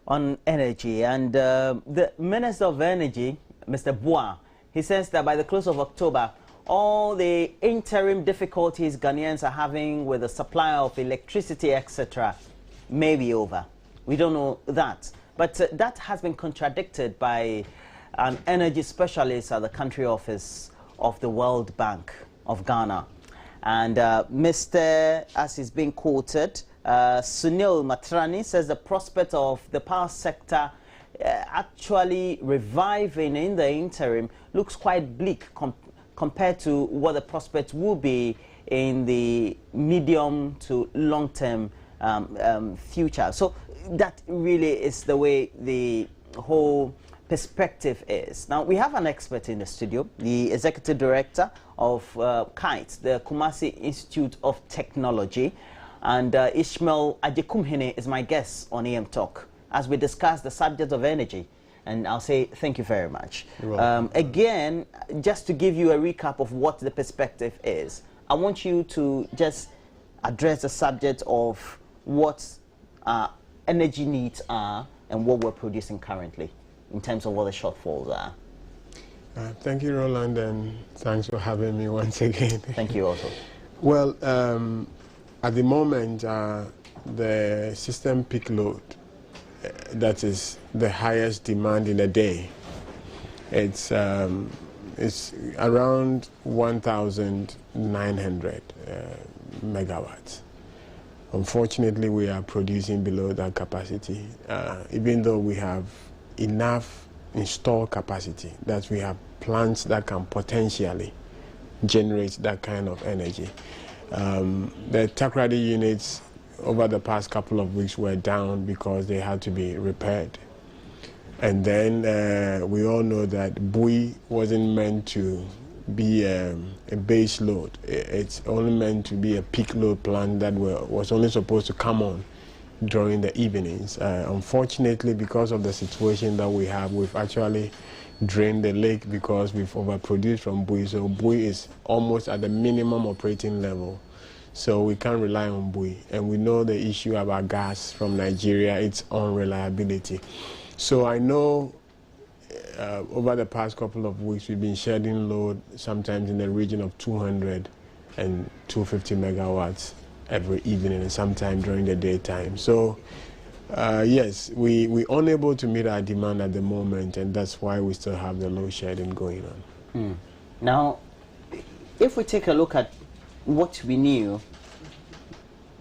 On energy, and the Minister of Energy, Mr. Bois, he says that by the close of October, all the interim difficulties Ghanaians are having with the supply of electricity, etc., may be over. We don't know that. But that has been contradicted by an energy specialist at the country office of the World Bank of Ghana. And Mr., as is being quoted, Sunil Matrani says the prospect of the power sector actually reviving in the interim looks quite bleak compared to what the prospect will be in the medium to long-term future. So that really is the way the whole perspective is. Now, we have an expert in the studio, the Executive Director of KITE, the Kumasi Institute of Technology, and Ishmael Ajekumhene is my guest on AM Talk as we discuss the subject of energy. And I'll say thank you very much. Again, just to give you a recap of what the perspective is, I want you to just address the subject of what energy needs are and what we're producing currently in terms of what the shortfalls are. Thank you, Roland, and thanks for having me once again. Thank you also. Well, at the moment, the system peak load, that is the highest demand in a day, it's around 1,900 megawatts. Unfortunately, we are producing below that capacity, even though we have enough installed capacity, that we have plants that can potentially generate that kind of energy. The Takoradi units over the past couple of weeks were down because they had to be repaired. And then we all know that Bui wasn't meant to be a base load. It's only meant to be a peak load plant that was only supposed to come on during the evenings. Unfortunately, because of the situation that we have, we've actually drained the lake because we've overproduced from Bui. So Bui is almost at the minimum operating level. So we can't rely on Bui. And we know the issue about gas from Nigeria, its unreliability. So I know over the past couple of weeks, we've been shedding load sometimes in the region of 200 and 250 megawatts every evening and sometime during the daytime. So yes, we're unable to meet our demand at the moment, and that's why we still have the load shedding going on. Now, if we take a look at what we knew,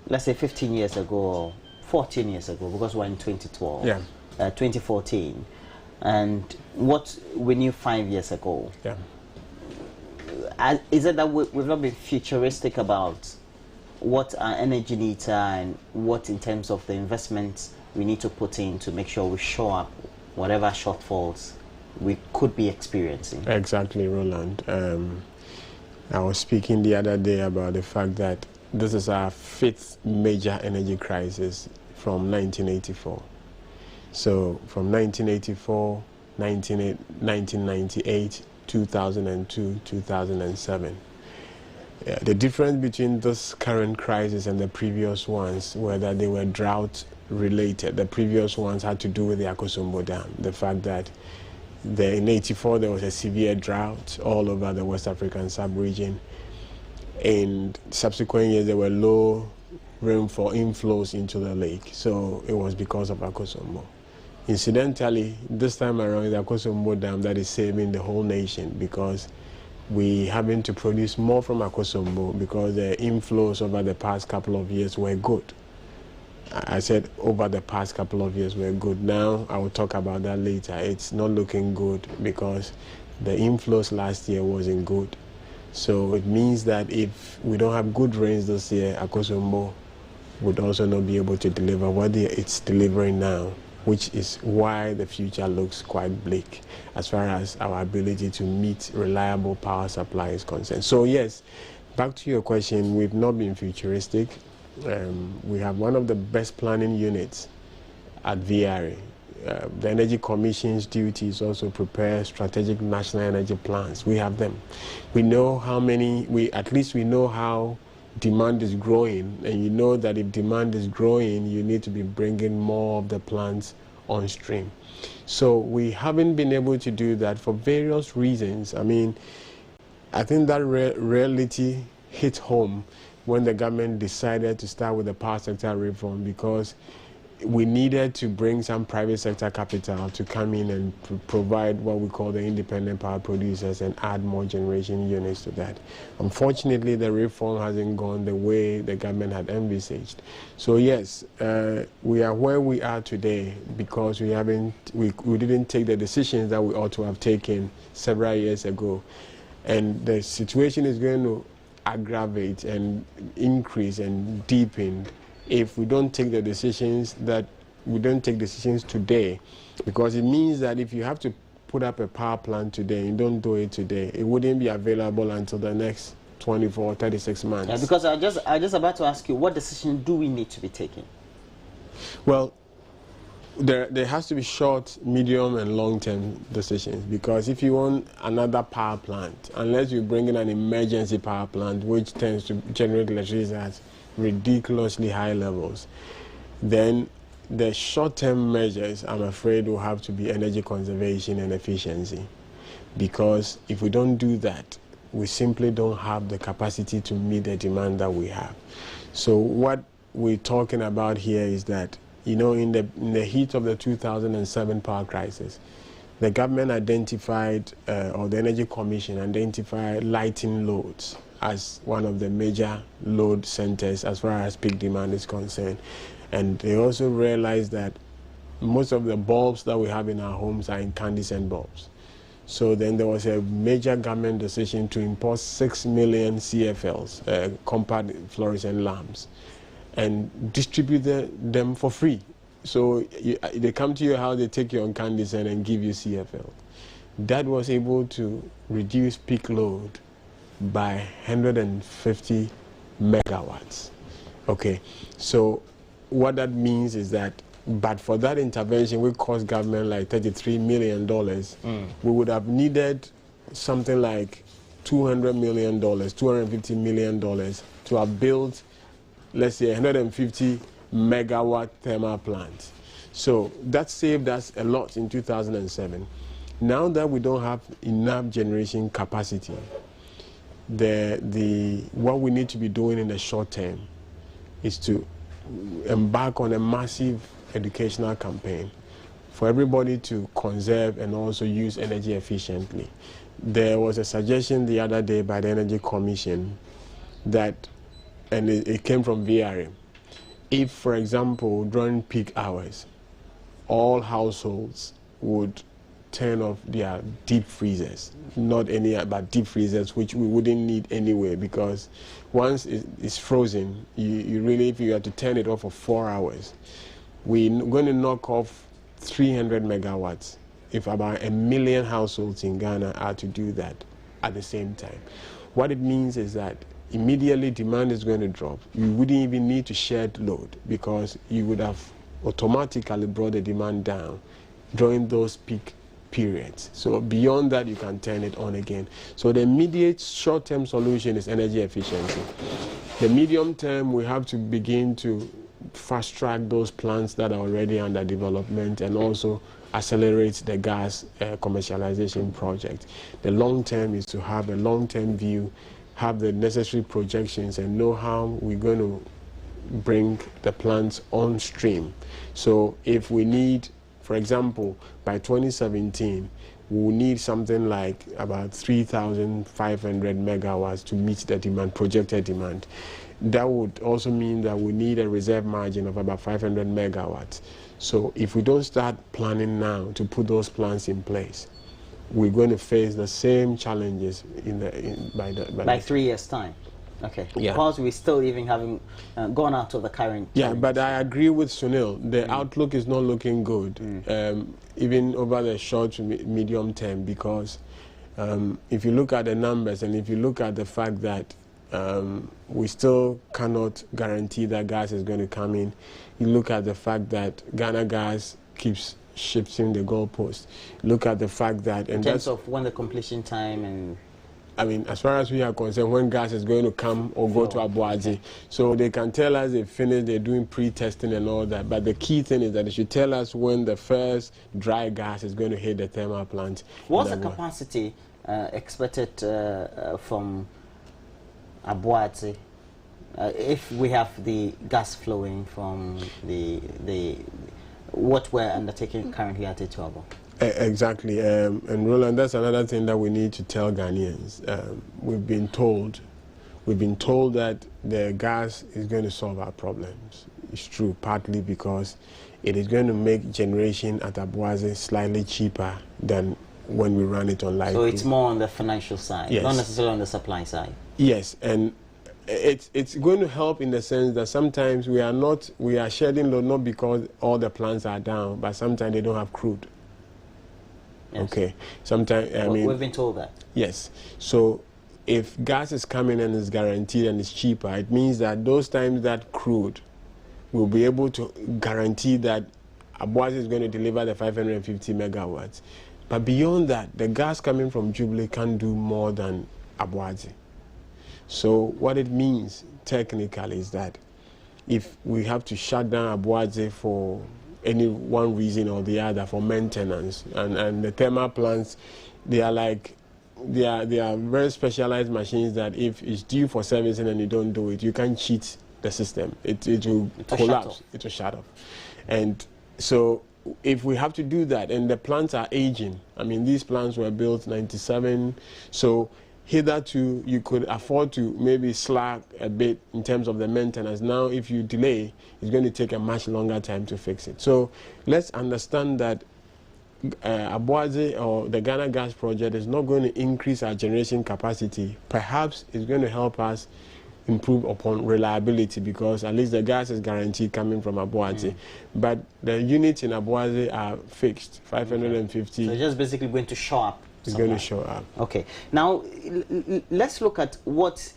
let's say 15 years ago or 14 years ago, because we're in 2012, 2014, and what we knew 5 years ago, is it that we've not been futuristic about what our energy needs are and what in terms of the investments we need to put in to make sure we show up whatever shortfalls we could be experiencing? Exactly, Roland. I was speaking the other day about the fact that this is our 5th major energy crisis from 1984. So from 1984, 1998, 2002, 2007. The difference between this current crisis and the previous ones were that they were drought related. The previous ones had to do with the Akosombo Dam. The fact that in 84 there was a severe drought all over the West African sub-region. In subsequent years there were low rainfall inflows into the lake. So it was because of Akosombo. Incidentally, this time around it's the Akosombo Dam that is saving the whole nation, because we having to produce more from Akosombo because the inflows over the past couple of years were good. I said over the past couple of years were good. Now I will talk about that later. It's not looking good because the inflows last year wasn't good. So it means that if we don't have good rains this year, Akosombo would also not be able to deliver what it's delivering now, which is why the future looks quite bleak as far as our ability to meet reliable power supply is concerned. So yes, back to your question, we've not been futuristic. We have one of the best planning units at VRA. The Energy Commission's duty is also prepare strategic national energy plans. We have them. We know how many, at least we know how demand is growing, and you know that if demand is growing, you need to be bringing more of the plants on stream. So we haven't been able to do that for various reasons. I mean, I think that reality hit home when the government decided to start with the power sector reform, because we needed to bring some private sector capital to come in and provide what we call the independent power producers and add more generation units to that. Unfortunately, the reform hasn't gone the way the government had envisaged. So yes, we are where we are today because we didn't take the decisions that we ought to have taken several years ago. And the situation is going to aggravate and increase and deepen if we don't take the decisions today, because it means that if you have to put up a power plant today, you don't do it today, it wouldn't be available until the next 24, 36 months. Yeah, because I just about to ask you, what decision do we need to be taking? Well, there has to be short, medium, and long-term decisions, because if you want another power plant, unless you bring in an emergency power plant, which tends to generate electricity at ridiculously high levels, then the short-term measures, I'm afraid, will have to be energy conservation and efficiency, because if we don't do that, we simply don't have the capacity to meet the demand that we have. So what we're talking about here is that, you know, in the heat of the 2007 power crisis, the government identified, or the Energy Commission identified lighting loads as one of the major load centers as far as peak demand is concerned. And they also realized that most of the bulbs that we have in our homes are incandescent bulbs. So then there was a major government decision to import 6 million CFLs, compact fluorescent lamps, and distribute them for free. So they come to your house, they take your incandescent and give you CFL. That was able to reduce peak load by 150 megawatts. Okay, so what that means is that, but for that intervention, which cost government like $33 million, we would have needed something like $200 million, $250 million to have built, let's say, 150 megawatt thermal plants. So that saved us a lot in 2007. Now that we don't have enough generation capacity, what we need to be doing in the short term is to embark on a massive educational campaign for everybody to conserve and also use energy efficiently. There was a suggestion the other day by the Energy Commission that, and it came from VRM, if, for example, during peak hours, all households would turn off their deep freezers, not any, but deep freezers, which we wouldn't need anyway, because once it's frozen, you really, if you have to turn it off for 4 hours, we're going to knock off 300 megawatts if about 1 million households in Ghana are to do that at the same time. What it means is that immediately demand is going to drop. You wouldn't even need to shed load, because you would have automatically brought the demand down during those peak periods. So beyond that, you can turn it on again. So the immediate short-term solution is energy efficiency. The medium term, we have to begin to fast-track those plants that are already under development and also accelerate the gas commercialization project. The long term is to have a long-term view, have the necessary projections, and know how we're going to bring the plants on stream. So if we need, for example, by 2017, we will need something like about 3,500 megawatts to meet the demand, projected demand. That would also mean that we need a reserve margin of about 500 megawatts. So if we don't start planning now to put those plants in place, we're going to face the same challenges by 3 years' time. Okay. Yeah. Because we still even haven't gone out of the current. Yeah, but I agree with Sunil. The outlook is not looking good, even over the short to medium term, because if you look at the numbers and if you look at the fact that we still cannot guarantee that gas is going to come in, you look at the fact that Ghana Gas keeps shifting the goalpost. Look at the fact that, in terms of when the completion time and I mean, as far as we are concerned, when gas is going to come or go to Abuadze. So they can tell us they finished, they're doing pre-testing and all that. But the key thing is that they should tell us when the first dry gas is going to hit the thermal plant. What's the capacity expected from Abuadze if we have the gas flowing from what we're undertaking currently at Etoabo? Exactly, and Roland, that's another thing that we need to tell Ghanaians. We've been told that the gas is going to solve our problems. It's true, partly because it is going to make generation at Abuadze slightly cheaper than when we run it on live. So it's more on the financial side, yes, not necessarily on the supply side. Yes, and it's going to help in the sense that sometimes we are shedding load not because all the plants are down, but sometimes they don't have crude. Yes. Okay, sometimes we've been told that. Yes, so if gas is coming and is guaranteed and it's cheaper, it means that those times that crude will be able to guarantee that Abuadze is going to deliver the 550 megawatts. But beyond that, the gas coming from Jubilee can't do more than Abuadze. So what it means technically is that if we have to shut down Abuadze for any one reason or the other, for maintenance, and the thermal plants, they are very specialized machines that if it's due for servicing and you don't do it, you can't cheat the system. It will collapse. It will shut off. And so if we have to do that, and the plants are aging, I mean, these plants were built 97, so hitherto you could afford to maybe slack a bit in terms of the maintenance. Now if you delay, it's going to take a much longer time to fix it. So let's understand that Abuadze or the Ghana Gas Project is not going to increase our generation capacity. Perhaps it's going to help us improve upon reliability, because at least the gas is guaranteed coming from Abuadze. But the units in Abuadze are fixed, 550. So just basically going to show up. It's going to show up. Okay. Now, let's look at what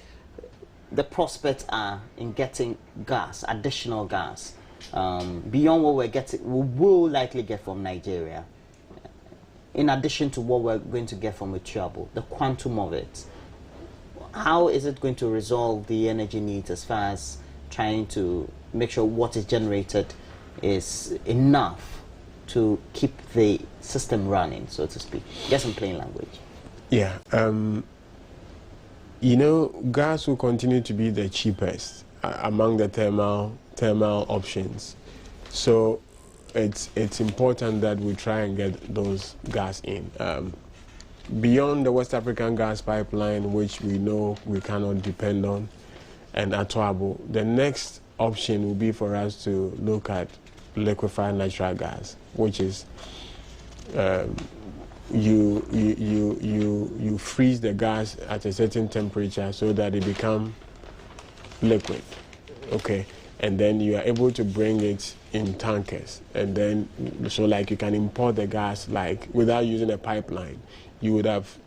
the prospects are in getting gas, additional gas, beyond what we will likely get from Nigeria, in addition to what we're going to get from Etoabo, the quantum of it. How is it going to resolve the energy needs as far as trying to make sure what is generated is enough to keep the system running, so to speak? Get some plain language. Yeah, you know, gas will continue to be the cheapest among the thermal options. So it's important that we try and get those gas in. Beyond the West African gas pipeline, which we know we cannot depend on, and Etoabo, the next option will be for us to look at liquefied natural gas, which is you freeze the gas at a certain temperature so that it becomes liquid, okay, and then you are able to bring it in tankers, and then so like you can import the gas like without using a pipeline. You would have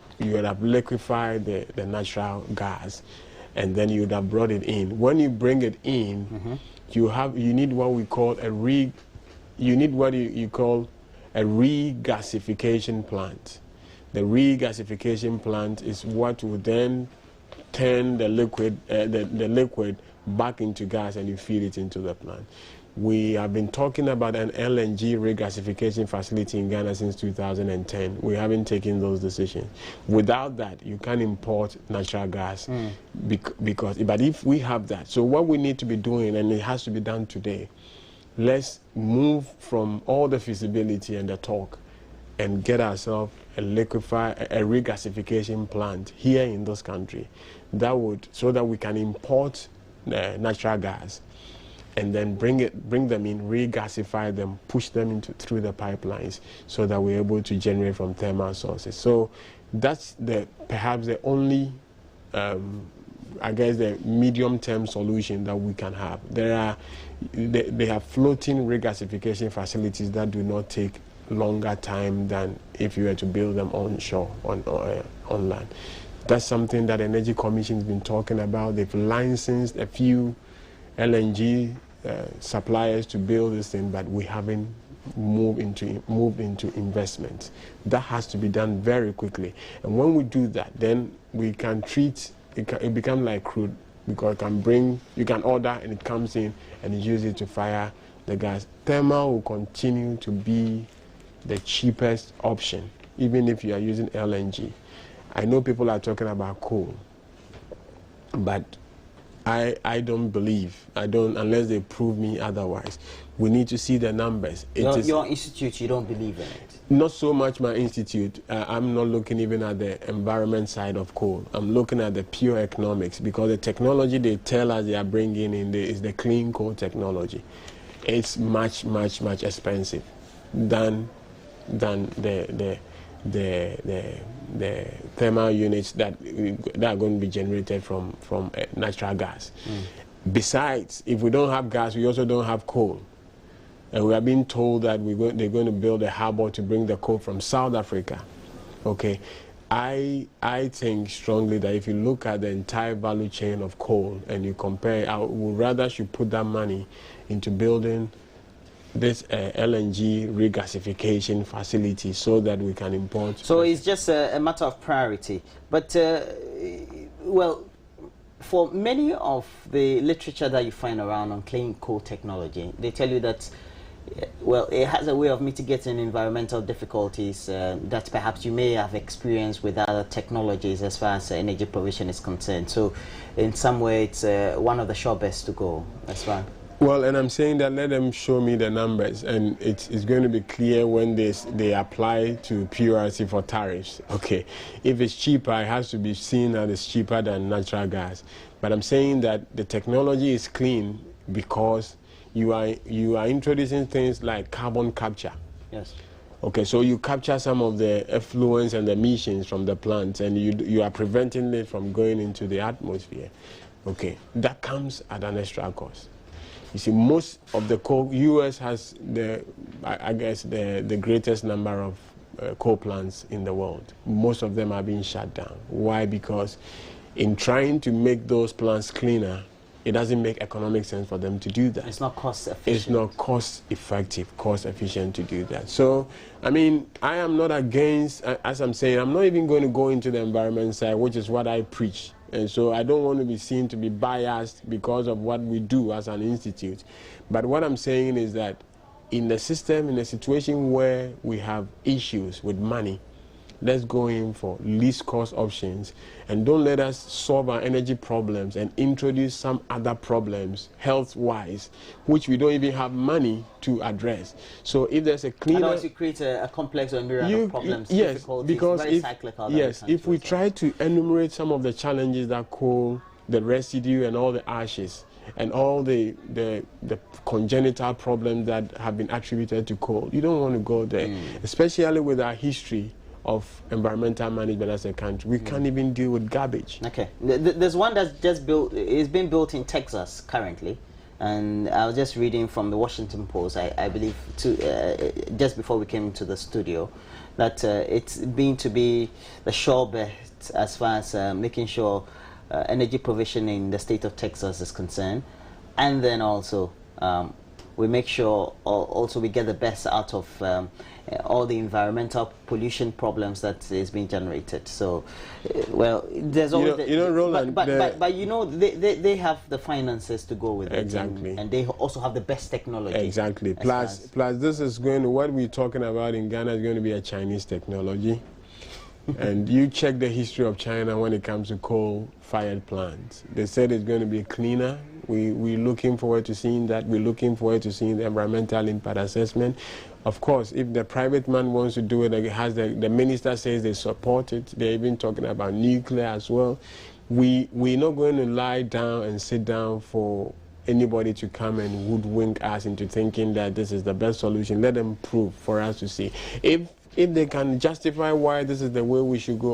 liquefied the natural gas, and then you would have brought it in. When you bring it in, you need what we call a regasification plant. The regasification plant is what will then turn the liquid back into gas, and you feed it into the plant. We have been talking about an LNG regasification facility in Ghana since 2010. We haven't taken those decisions. Without that, you can't import natural gas. But if we have that, so what we need to be doing, and it has to be done today, let's move from all the feasibility and the talk and get ourselves a regasification plant here in this country so that we can import natural gas, and then bring them in, regasify them, push them through the pipelines so that we're able to generate from thermal sources. So that's perhaps the only, I guess, the medium-term solution that we can have. They have floating regasification facilities that do not take longer time than if you were to build them onshore, on land. That's something that the Energy Commission has been talking about. They've licensed a few LNG suppliers to build this thing, but we haven't move into investment. That has to be done very quickly. And when we do that, then we can treat it becomes like crude, because you can order and it comes in and you use it to fire the gas. Thermal will continue to be the cheapest option, even if you are using LNG. I know people are talking about coal, but I don't believe, unless they prove me otherwise. We need to see the numbers. Your institute, you don't believe in it? Not so much my institute. I'm not looking even at the environment side of coal. I'm looking at the pure economics, because the technology they tell us they are bringing in is the clean coal technology. It's much, much, much expensive than the thermal units that are going to be generated from natural gas. Besides, if we don't have gas, we also don't have coal. And we are being told that they're going to build a harbor to bring the coal from South Africa. Okay, I think strongly that if you look at the entire value chain of coal and you compare, I would rather should put that money into building this LNG regasification facility so that we can import. So it's just a matter of priority. But, well, for many of the literature that you find around on clean coal technology, they tell you that, well, it has a way of mitigating environmental difficulties that perhaps you may have experienced with other technologies as far as energy provision is concerned. So in some way, it's one of the sure bets to go as well. Well, and I'm saying that let them show me the numbers, and it's going to be clear when they apply to PRC for tariffs. Okay, if it's cheaper, it has to be seen that it's cheaper than natural gas. But I'm saying that the technology is clean because you are introducing things like carbon capture. Yes. Okay, so you capture some of the effluents and the emissions from the plants, and you are preventing it from going into the atmosphere. Okay, that comes at an extra cost. You see, most of the coal, U.S. has I guess the greatest number of coal plants in the world. Most of them are being shut down. Why? Because in trying to make those plants cleaner, it doesn't make economic sense for them to do that. It's not cost efficient. It's not cost effective, cost efficient to do that. So, I mean, I am not against, as I'm saying, I'm not even going to go into the environment side, which is what I preach. And so I don't want to be seen to be biased because of what we do as an institute. But what I'm saying is that in the system, in a situation where we have issues with money, let's go in for least cost options, and don't let us solve our energy problems and introduce some other problems health-wise, which we don't even have money to address. So if there's a cleaner... Otherwise you create a complex or myriad of problems, yes, difficulties, because very cyclical. Yes, if we try to enumerate some of the challenges that coal, the residue and all the ashes, and all the congenital problems that have been attributed to coal, you don't want to go there, especially with our history of environmental management as a country. We can't even deal with garbage. Okay, there's one that's just built, it's being built in Texas currently, and I was just reading from the Washington Post, I believe, just before we came into the studio, that it's being to be the sure bet as far as making sure energy provision in the state of Texas is concerned, and then also we make sure also we get the best out of all the environmental pollution problems that is being generated. So, well, there's always Roland, but you know, they have the finances to go with it. Exactly. And they also have the best technology. Exactly. Plus this is going to, what we're talking about in Ghana is going to be a Chinese technology. And you check the history of China when it comes to coal-fired plants. They said it's going to be cleaner. We're looking forward to seeing that. We're looking forward to seeing the environmental impact assessment. Of course, if the private man wants to do it, like the minister says they support it. They're even talking about nuclear as well. We're not going to lie down and sit down for anybody to come and woodwink us into thinking that this is the best solution. Let them prove for us to see. If they can justify why this is the way we should go,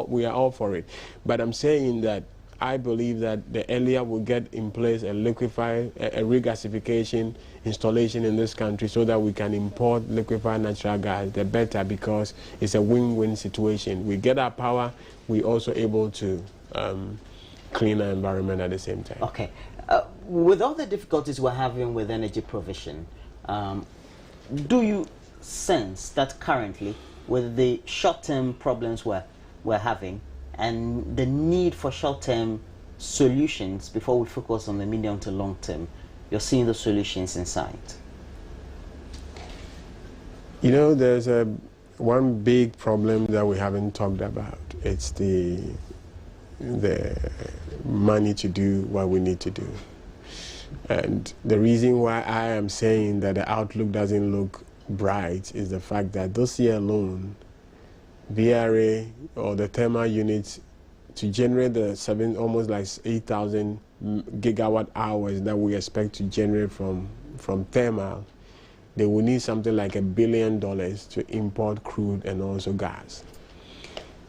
we are all for it. But I'm saying that I believe that the earlier we get in place a regasification installation in this country so that we can import liquefied natural gas, the better, because it's a win-win situation. We get our power, we're also able to clean our environment at the same time. Okay. With all the difficulties we're having with energy provision, do you sense that currently, with the short-term problems we're having and the need for short-term solutions before we focus on the medium to long term, you're seeing the solutions in sight? You know, there's one big problem that we haven't talked about. It's the money to do what we need to do. And the reason why I am saying that the outlook doesn't look bright is the fact that this year alone, BRA or the thermal units to generate the almost like 8,000 gigawatt hours that we expect to generate from thermal, they will need something like $1 billion to import crude and also gas.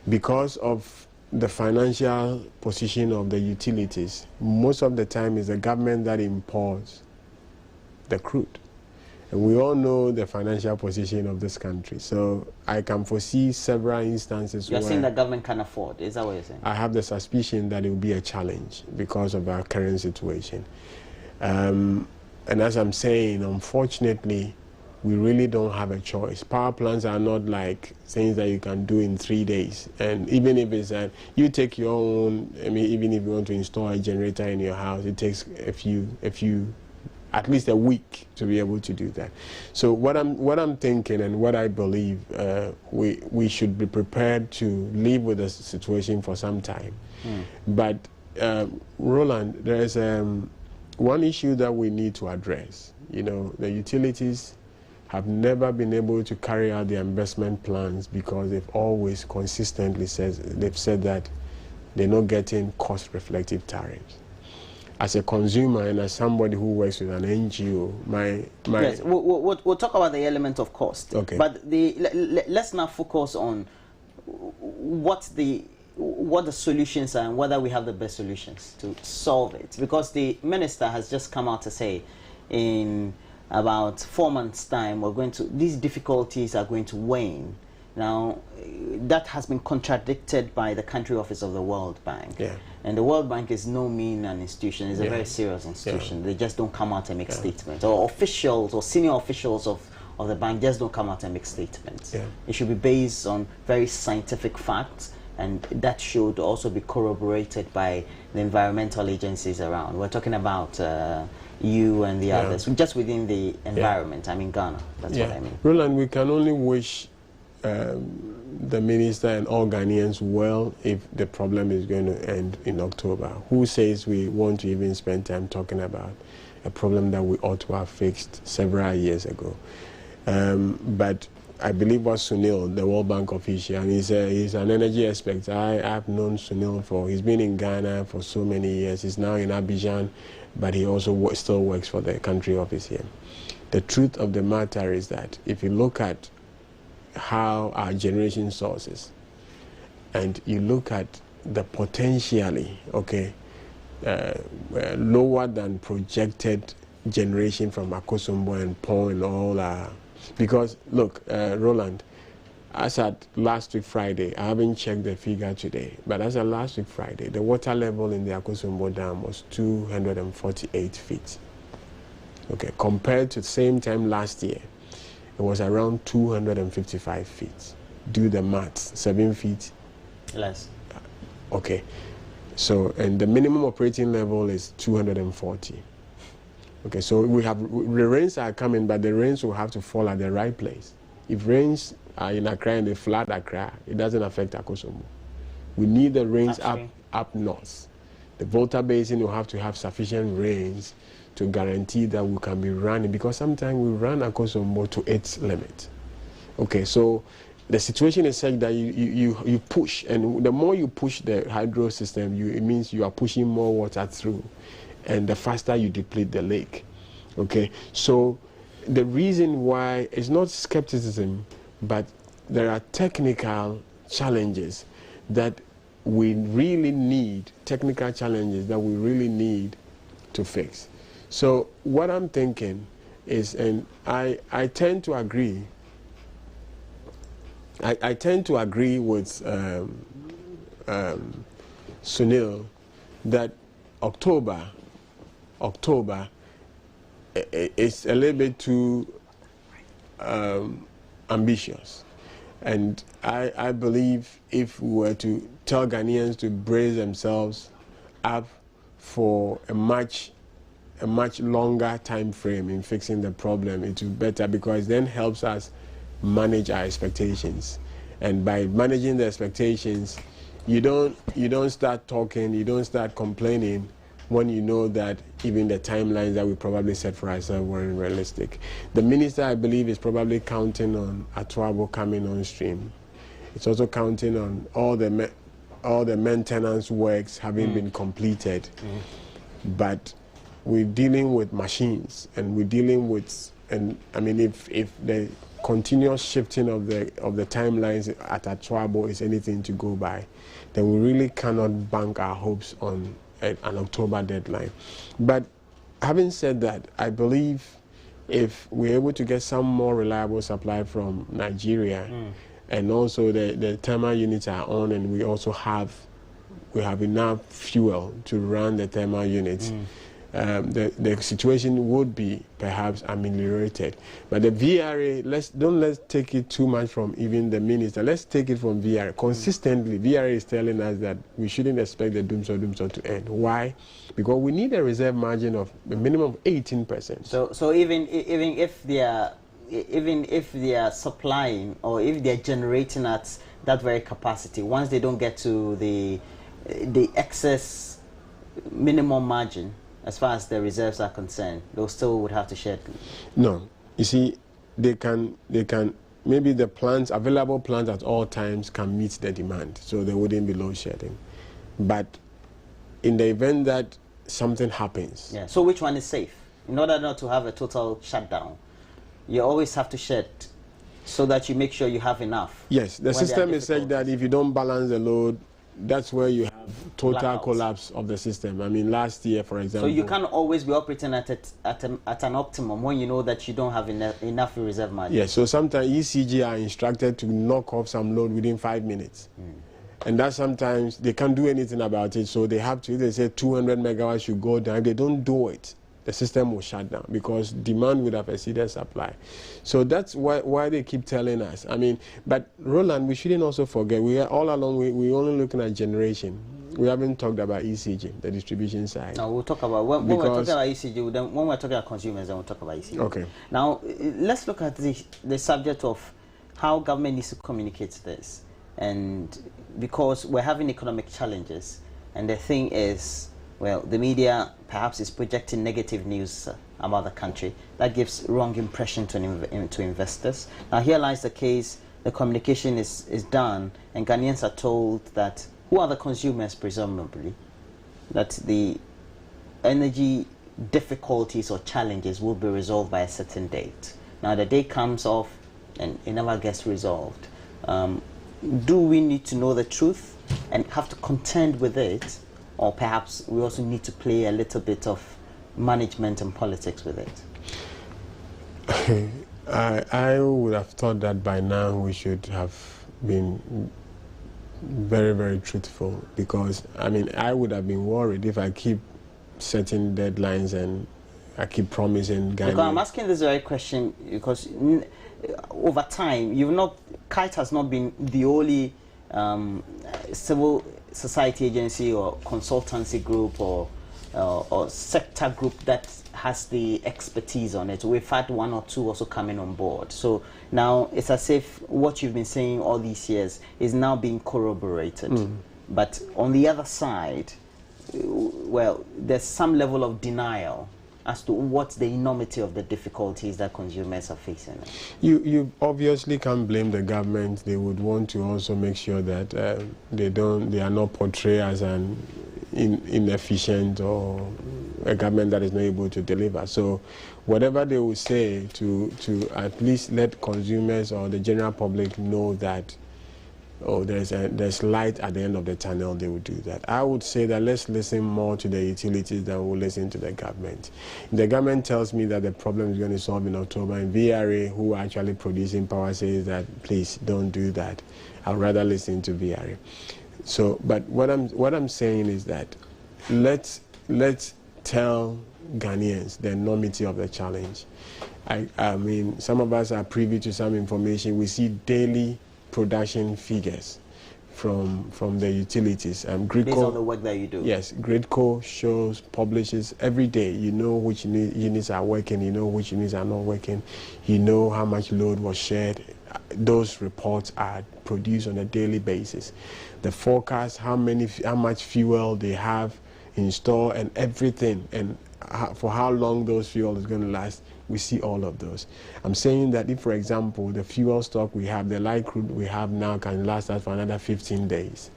Because of the financial position of the utilities, most of the time it's the government that imports the crude. And we all know the financial position of this country. So I can foresee several instances You're where saying the government can afford, is that what you're saying? I have the suspicion that it will be a challenge because of our current situation. And as I'm saying, unfortunately, we really don't have a choice. Power plants are not like things that you can do in 3 days. And even if it's you take your own, I mean, even if you want to install a generator in your house, it takes at least a week to be able to do that. So what I'm thinking and what I believe, we should be prepared to live with the situation for some time. But Roland, there is one issue that we need to address. You know, the utilities have never been able to carry out their investment plans because they've always consistently said that they're not getting cost-reflective tariffs. As a consumer and as somebody who works with an NGO, yes, we'll talk about the element of cost. Okay. But let's now focus on what the solutions are and whether we have the best solutions to solve it. Because the minister has just come out to say, in about 4 months' time, these difficulties are going to wane. Now, that has been contradicted by the country office of the World Bank. Yeah. And the World Bank is no mean an institution. It's a very serious institution. They just don't come out and make statements. Or officials or senior officials of the bank just don't come out and make statements. It should be based on very scientific facts, and that should also be corroborated by the environmental agencies around. We're talking about you and the others, just within the environment. I mean Ghana, that's what I mean. Roland, we can only wish the minister and all Ghanaians well if the problem is going to end in October. Who says we want to even spend time talking about a problem that we ought to have fixed several years ago? But I believe what Sunil, the World Bank official, and he's an energy expert. I've known Sunil he's been in Ghana for so many years. He's now in Abidjan, but he also still works for the country office here. The truth of the matter is that if you look at how our generation sources and you look at the potentially lower than projected generation from Akosombo and Po and all because look, Roland, as at last week Friday, I haven't checked the figure today, but as at last week Friday, the water level in the Akosombo Dam was 248 feet. Okay, compared to the same time last year, it was around 255 feet. Do the maths, 7 feet less. Okay, so and the minimum operating level is 240. Okay, so the rains are coming, but the rains will have to fall at the right place. If rains are in Accra and they flood Accra, it doesn't affect Akosombo. We need the rains up north. The Volta Basin will have to have sufficient rains to guarantee that we can be running, because sometimes we run Akosombo to its limit. Okay, so the situation is such that you push, and the more you push the hydro system, it means you are pushing more water through, and the faster you deplete the lake. Okay, so the reason why it's not skepticism, but there are technical challenges that we really need, to fix. So what I'm thinking is, and I tend to agree, I tend to agree with Sunil that October is a little bit too ambitious. And I believe if we were to tell Ghanaians to brace themselves up for a much longer time frame in fixing the problem, it will be better, because it then helps us manage our expectations. And by managing the expectations, you don't start talking, you don't start complaining when you know that even the timelines that we probably set for ourselves weren't realistic. The minister, I believe, is probably counting on Atuabo coming on stream. It's also counting on all the maintenance works having been completed. But we're dealing with machines, and we're dealing with, and I mean, if the continuous shifting of the timelines at Atuabo is anything to go by, then we really cannot bank our hopes on an October deadline. But having said that, I believe if we're able to get some more reliable supply from Nigeria, and also the thermal units are on, and we also have enough fuel to run the thermal units, the situation would be perhaps ameliorated. But the VRA, let's take it too much from even the minister. Let's take it from VRA. Consistently, VRA is telling us that we shouldn't expect the doomsday to end. Why? Because we need a reserve margin of a minimum of 18%. So even if they are supplying, or if they are generating at that very capacity, once they don't get to the excess minimum margin, as far as the reserves are concerned, they still would have to shed. No, you see, they can maybe the available plants at all times can meet the demand, so they wouldn't be load shedding. But in the event that something happens, yeah. So which one is safe? In order not to have a total shutdown, you always have to shed, so that you make sure you have enough. Yes, the system is such that if you don't balance the load, that's where you have total collapse of the system. I mean, last year, for example. So you can't always be operating at an optimum when you know that you don't have enough reserve margin. Yes, so sometimes ECG are instructed to knock off some load within 5 minutes. And that sometimes they can't do anything about it, so they have to, they say 200 megawatts should go down. If they don't do it, the system will shut down, because demand would have exceeded supply. So that's why they keep telling us. I mean, but Roland, we shouldn't also forget, we are all along, we're only looking at generation. We haven't talked about ECG, the distribution side. No, we'll talk about, when we're talking about ECG, then when we're talking about consumers, then we'll talk about ECG. Okay. Now, let's look at the subject of how government needs to communicate this. And because we're having economic challenges, and the thing is, well, the media perhaps is projecting negative news about the country. That gives wrong impression to investors. Now here lies the case, the communication is done, and Ghanaians are told that, who are the consumers presumably, that the energy difficulties or challenges will be resolved by a certain date. Now the date comes off and it never gets resolved. Do we need to know the truth and have to contend with it? Or perhaps we also need to play a little bit of management and politics with it? I would have thought that by now we should have been very, very truthful, because, I mean, I would have been worried if I keep setting deadlines and I keep promising Ghanaians. Because I'm asking this very question because over time, Kite has not been the only civil society agency or consultancy group or sector group that has the expertise on it. We've had one or two also coming on board. So now it's as if what you've been saying all these years is now being corroborated. But on the other side, well, there's some level of denial as to what's the enormity of the difficulties that consumers are facing. You obviously can't blame the government. They would want to also make sure that they are not portrayed as an inefficient or a government that is not able to deliver. So whatever they will say to at least let consumers or the general public know that, oh, there's light at the end of the tunnel, they will do that. I would say that let's listen more to the utilities than we'll listen to the government. If the government tells me that the problem is going to solve in October, and VRA, who are actually producing power, says that please don't do that, I'd rather listen to VRA. So, but what I'm saying is that let's tell Ghanaians the enormity of the challenge, I mean, some of us are privy to some information. We see daily production figures from the utilities. Based on the work that you do. Yes, Gridco shows, publishes every day. You know which units are working, you know which units are not working, you know how much load was shared. Those reports are produced on a daily basis. The forecast, how much fuel they have in store and everything, and for how long those fuel is going to last, we see all of those. I'm saying that if, for example, the fuel stock we have, the light crude we have now can last us for another 15 days.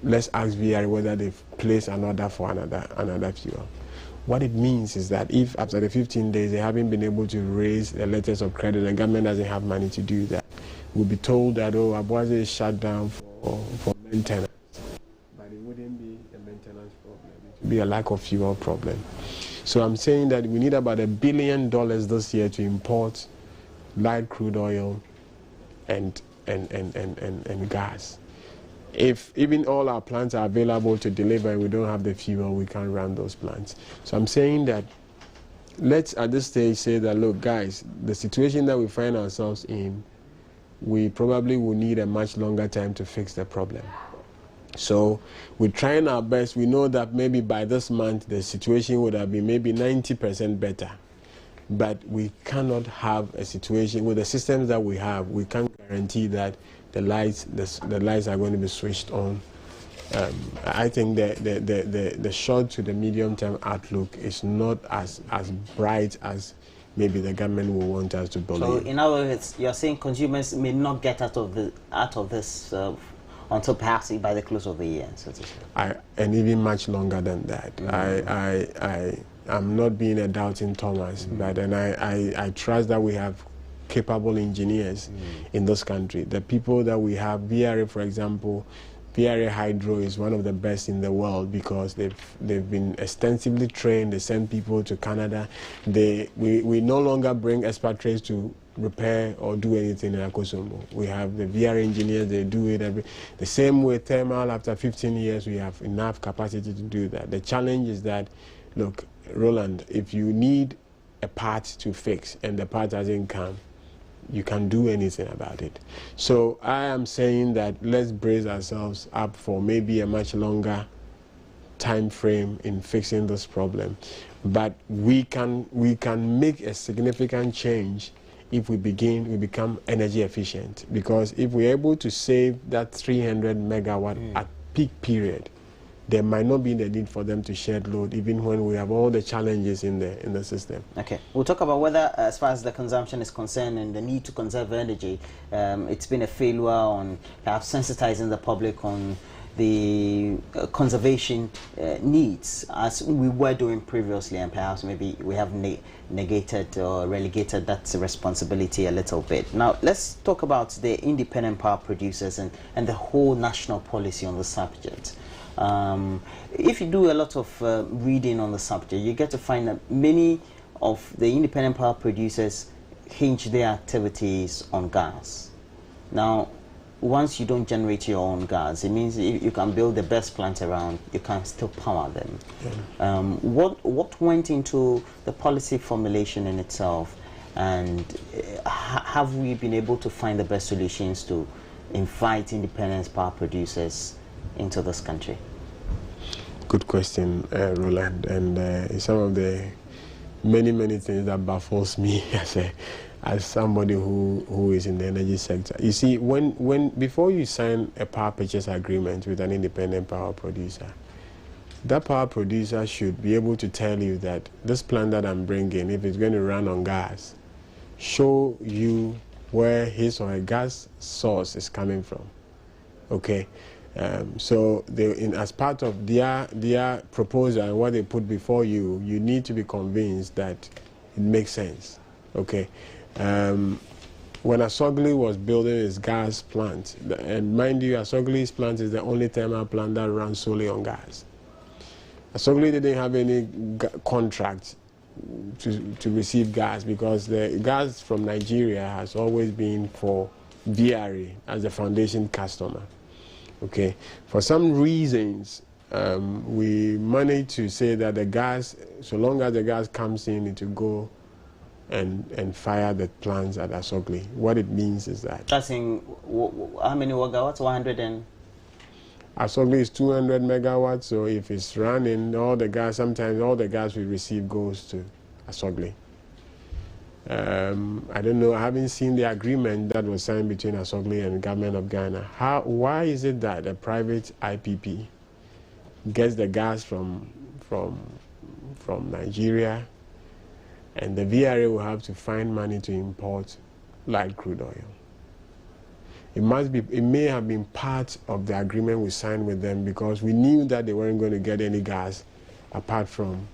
Let's ask VRA whether they've placed an order for another fuel. What it means is that if after the 15 days they haven't been able to raise the letters of credit, the government doesn't have money to do that, we'll be told that, oh, Abuaze is shut down for maintenance. But it wouldn't be a maintenance problem. It would be a lack of fuel problem. So I'm saying that we need about $1 billion this year to import light crude oil and gas. If even all our plants are available to deliver and we don't have the fuel, we can't run those plants. So I'm saying that let's at this stage say that, look, guys, the situation that we find ourselves in, we probably will need a much longer time to fix the problem. So we're trying our best. We know that maybe by this month the situation would have been maybe 90% better. But we cannot have a situation with the systems that we have. We can't guarantee that the lights are going to be switched on. I think the short to the medium term outlook is not as bright as maybe the government will want us to believe. So in other words, you're saying consumers may not get out of this until perhaps by the close of the year, so to say. And even much longer than that. I'm not being a doubting Thomas, but I trust that we have capable engineers in this country. The people that we have, VRA, for example, VRA Hydro is one of the best in the world because they've been extensively trained. They send people to Canada. We no longer bring expatriates to repair or do anything in Akosombo. We have the VRA engineers, they do it the same way thermal. After 15 years, we have enough capacity to do that. The challenge is that, look, Roland, if you need a part to fix and the part hasn't come, you can't do anything about it. So I am saying that let's brace ourselves up for maybe a much longer time frame in fixing this problem. But we can make a significant change if we become energy efficient. Because if we're able to save that 300 megawatt at peak period, there might not be the need for them to shed load, even when we have all the challenges in the system. Okay, we'll talk about whether, as far as the consumption is concerned and the need to conserve energy, it's been a failure on perhaps sensitizing the public on the conservation needs, as we were doing previously, and perhaps maybe we have negated or relegated that responsibility a little bit. Now, let's talk about the independent power producers and the whole national policy on the subject. If you do a lot of reading on the subject, you get to find that many of the independent power producers hinge their activities on gas. Now, once you don't generate your own gas, it means you can build the best plant around, you can still power them. Yeah. What went into the policy formulation in itself, and have we been able to find the best solutions to invite independent power producers into this country? Good question, Roland, and some of the many things that baffles me as somebody who is in the energy sector. You see, before you sign a power purchase agreement with an independent power producer, that power producer should be able to tell you that this plant that I'm bringing, if it's going to run on gas, show you where his or her gas source is coming from. Okay. So as part of their proposal and what they put before you, you need to be convinced that it makes sense. Okay. When Asogli was building his gas plant, and mind you, Asogli's plant is the only thermal plant that runs solely on gas. Asogli didn't have any contract to receive gas because the gas from Nigeria has always been for VRA as the foundation customer. Okay, for some reasons, we managed to say that the gas, so long as the gas comes in, it will go and fire the plants at Asogli. What it means is that... That's in, how many megawatts? 100 and... Asogli is 200 megawatts, so if it's running, all the gas, sometimes all the gas we receive goes to Asogli. I don't know, I haven't seen the agreement that was signed between Asogli and the government of Ghana. Why is it that a private IPP gets the gas from Nigeria, and the VRA will have to find money to import light crude oil? It may have been part of the agreement we signed with them, because we knew that they weren't going to get any gas apart from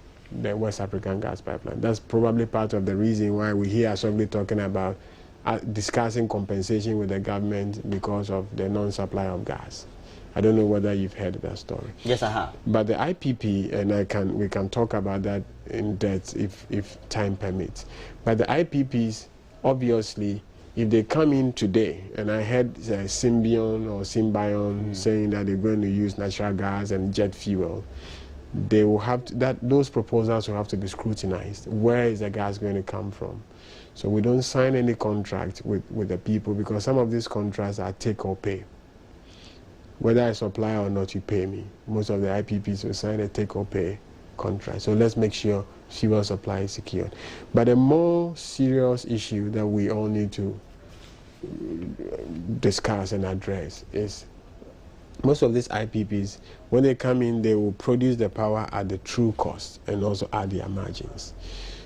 the West African gas pipeline. That's probably part of the reason why we hear Asogli talking about discussing compensation with the government because of the non-supply of gas. I don't know whether you've heard that story. Yes, I have. But the IPP, and we can talk about that in depth if time permits. But the IPPs, obviously, if they come in today, and I heard Symbion saying that they're going to use natural gas and jet fuel, they will have to, those proposals will have to be scrutinized. Where is the gas going to come from? So we don't sign any contract with the people, because some of these contracts are take or pay. Whether I supply or not, you pay me. Most of the IPPs will sign a take or pay contract. So let's make sure fuel supply is secured. But a more serious issue that we all need to discuss and address is most of these IPPs, when they come in, they will produce the power at the true cost and also at their margins.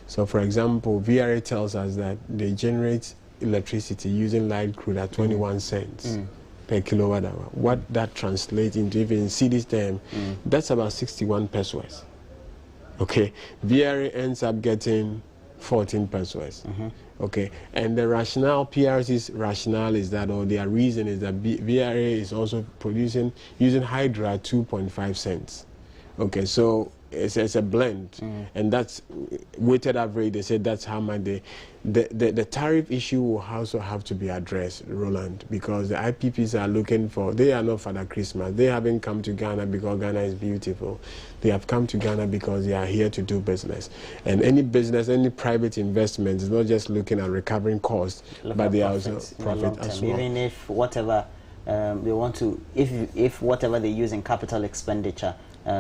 So for example, VRA tells us that they generate electricity using light crude at 21 cents per kilowatt hour. What that translates into, even in cedis term, that's about 61 pesos. Okay, VRA ends up getting 14 pesos. Okay, and the rationale, PRC's rationale is that, or their reason is that VRA is also producing using hydro at 2.5 cents. Okay, so it's a blend, and that's weighted average. They said that's how much the tariff issue will also have to be addressed, Roland, because the IPPs are looking for, they are not Father Christmas. They haven't come to Ghana because Ghana is beautiful. They have come to Ghana because they are here to do business. And any business, any private investment is not just looking at recovering costs, but they are also profit as well. Even if whatever they want to, if whatever they use in capital expenditure,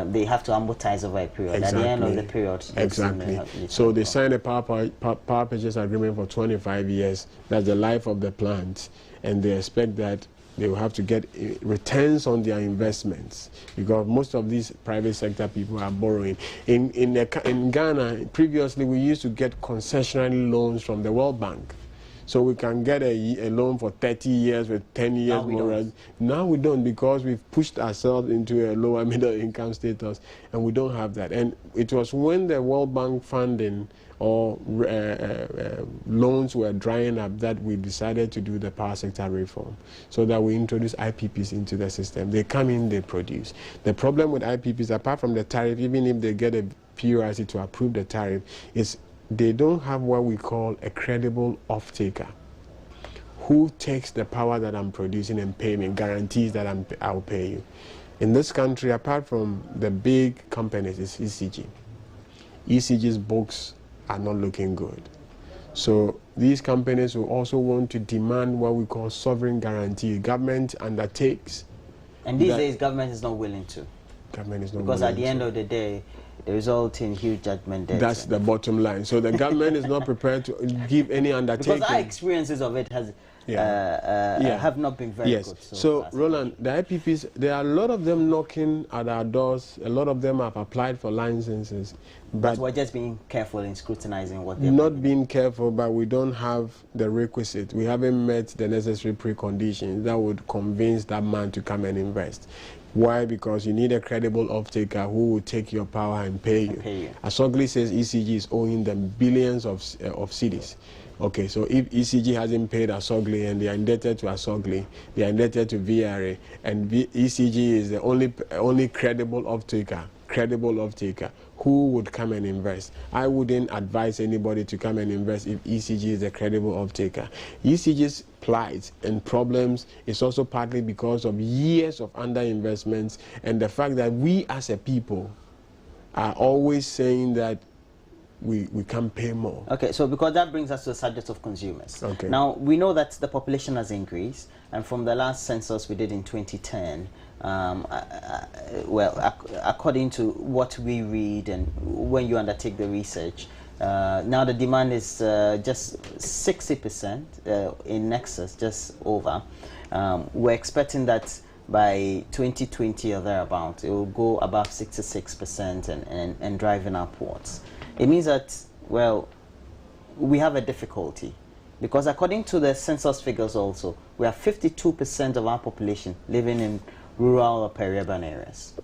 they have to amortize over a period. Exactly. At the end of the period. Exactly. So they signed a power purchase agreement for 25 years. That's the life of the plant. And they expect that they will have to get returns on their investments, because most of these private sector people are borrowing. In Ghana, previously we used to get concessionary loans from the World Bank. So we can get a loan for 30 years with 10 years more. Now we don't, because we've pushed ourselves into a lower middle income status, and we don't have that. And it was when the World Bank funding or loans were drying up that we decided to do the power sector reform, so that we introduce IPPs into the system. They come in, they produce. The problem with IPPs, apart from the tariff, even if they get a PURC to approve the tariff, is they don't have what we call a credible off-taker who takes the power that I'm producing and pay me, guarantees that I'll pay you. In this country, apart from the big companies, it's ECG. ECG's books are not looking good. So these companies will also want to demand what we call sovereign guarantee. Government undertakes. And these days, government is not willing to. Government is not because willing at the end of the day, the result in huge judgment debt. That's the bottom line. So the government is not prepared to give any undertaking. Because our experiences of it have not been very good. So Roland, the IPPs, there are a lot of them knocking at our doors. A lot of them have applied for licenses. But we're just being careful in scrutinizing what they're not being careful, but we don't have the requisite. We haven't met the necessary preconditions that would convince that man to come and invest. Why? Because you need a credible off-taker who will take your power and pay you. Asogli says ECG is owing them billions of cedis. Okay, so if ECG hasn't paid Asogli and they are indebted to Asogli, they are indebted to VRA, and ECG is the only credible off-taker, who would come and invest? I wouldn't advise anybody to come and invest if ECG is a credible off-taker. ECG's plight and problems is also partly because of years of underinvestments and the fact that we as a people are always saying that we can pay more. Okay, so because that brings us to the subject of consumers. Okay. Now, we know that the population has increased, and from the last census we did in 2010, according to what we read and when you undertake the research, now the demand is just 60% in excess, just over. We're expecting that by 2020 or thereabout, it will go above 66% and driving upwards. It means that, well, we have a difficulty, because according to the census figures also, we have 52% of our population living in rural or peri-urban areas.